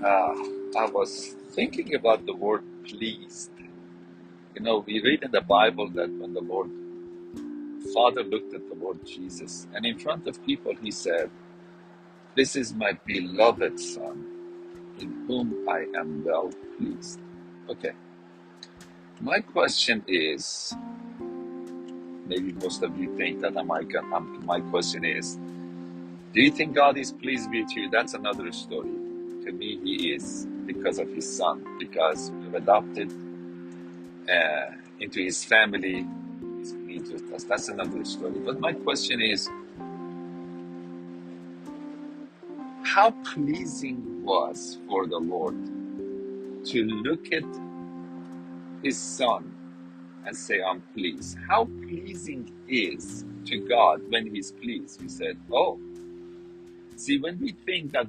Uh, I was thinking about the word pleased. We read in the Bible that when the Lord Father looked at the Lord Jesus, and in front of people he said, "This is my beloved Son, in whom I am well pleased." Okay, my question is, maybe most of you think that my question is, do you think God is pleased with you? That's another story. To me, he is, because of his Son, because we've adopted into his family. He's pleased with us. That's another story. But my question is, how pleasing was for the Lord to look at his Son and say, "I'm pleased"? How pleasing is to God when he's pleased? We said, oh, see, when we think that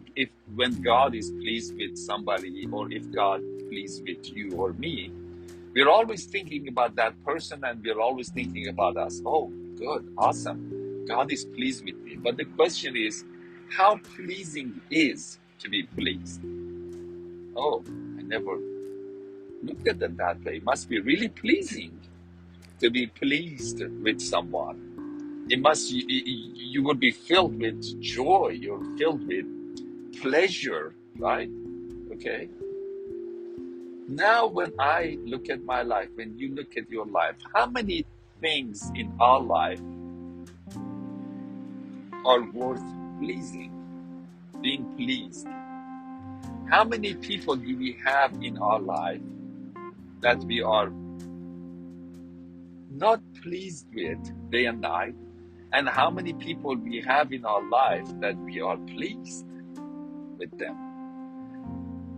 when God is pleased with somebody, or if God pleased with you or me, we're always thinking about that person, and we're always thinking about us. Oh, good, awesome. God is pleased with me. But the question is, how pleasing is to be pleased? Oh, I never looked at it that way. It must be really pleasing to be pleased with someone. You would be filled with joy. You're filled with pleasure, right? Okay. Now, when I look at my life, when you look at your life, how many things in our life are worth pleasing, being pleased? How many people do we have in our life that we are not pleased with day and night? And how many people we have in our life that we are pleased with them?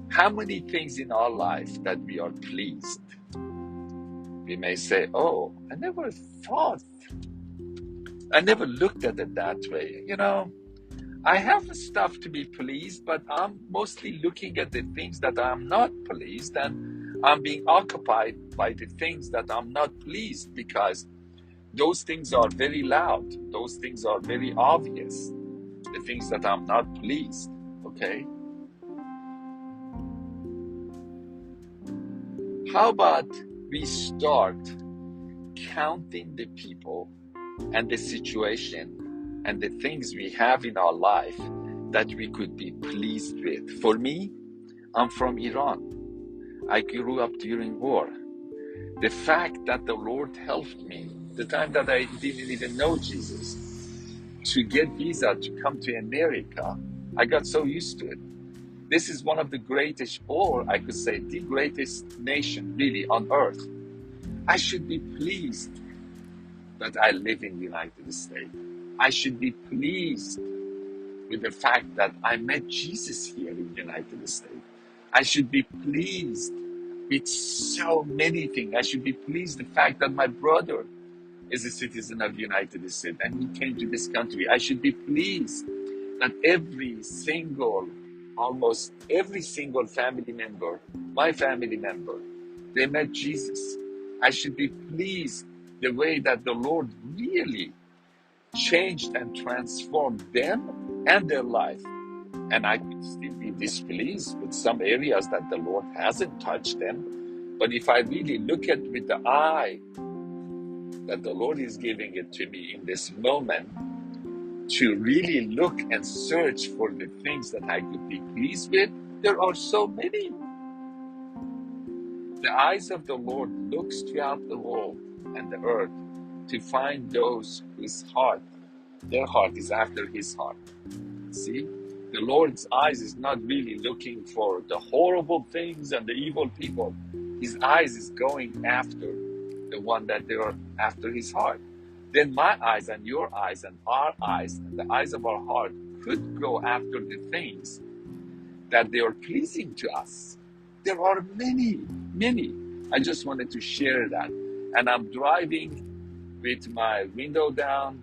How many things in our life that we are pleased? We may say, oh, I never looked at it that way. I have stuff to be pleased, but I'm mostly looking at the things that I'm not pleased, and I'm being occupied by the things that I'm not pleased, because those things are very loud. Those things are very obvious. The things that I'm not pleased, okay? How about we start counting the people and the situation and the things we have in our life that we could be pleased with? For me, I'm from Iran. I grew up during war. The fact that the Lord helped me, the time that I didn't even know Jesus, to get visa to come to America, I got so used to it. This is one of the greatest, or I could say the greatest nation really on earth. I should be pleased that I live in the United States. I should be pleased with the fact that I met Jesus here in the United States. I should be pleased with so many things. I should be pleased with the fact that my brother is a citizen of the United States and he came to this country. I should be pleased that almost every single family member, my family member, they met Jesus. I should be pleased the way that the Lord really changed and transformed them and their life. And I could still be displeased with some areas that the Lord hasn't touched them. But if I really look at with the eye that the Lord is giving it to me in this moment, to really look and search for the things that I could be pleased with, there are so many. The eyes of the Lord looks throughout the world and the earth to find those whose heart, their heart is after his heart. See? The Lord's eyes is not really looking for the horrible things and the evil people. His eyes is going after the one that they are after his heart. Then my eyes and your eyes and our eyes and the eyes of our heart could go after the things that they are pleasing to us. There are many, many. I just wanted to share that. And I'm driving with my window down,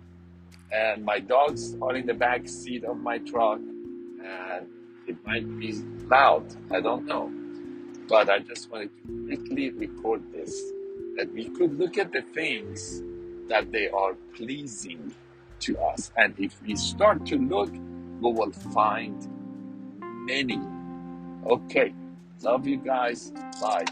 and my dogs are in the back seat of my truck, and it might be loud, I don't know. But I just wanted to quickly record this, that we could look at the things that they are pleasing to us. And if we start to look, we will find many, Okay. Love you guys. Bye.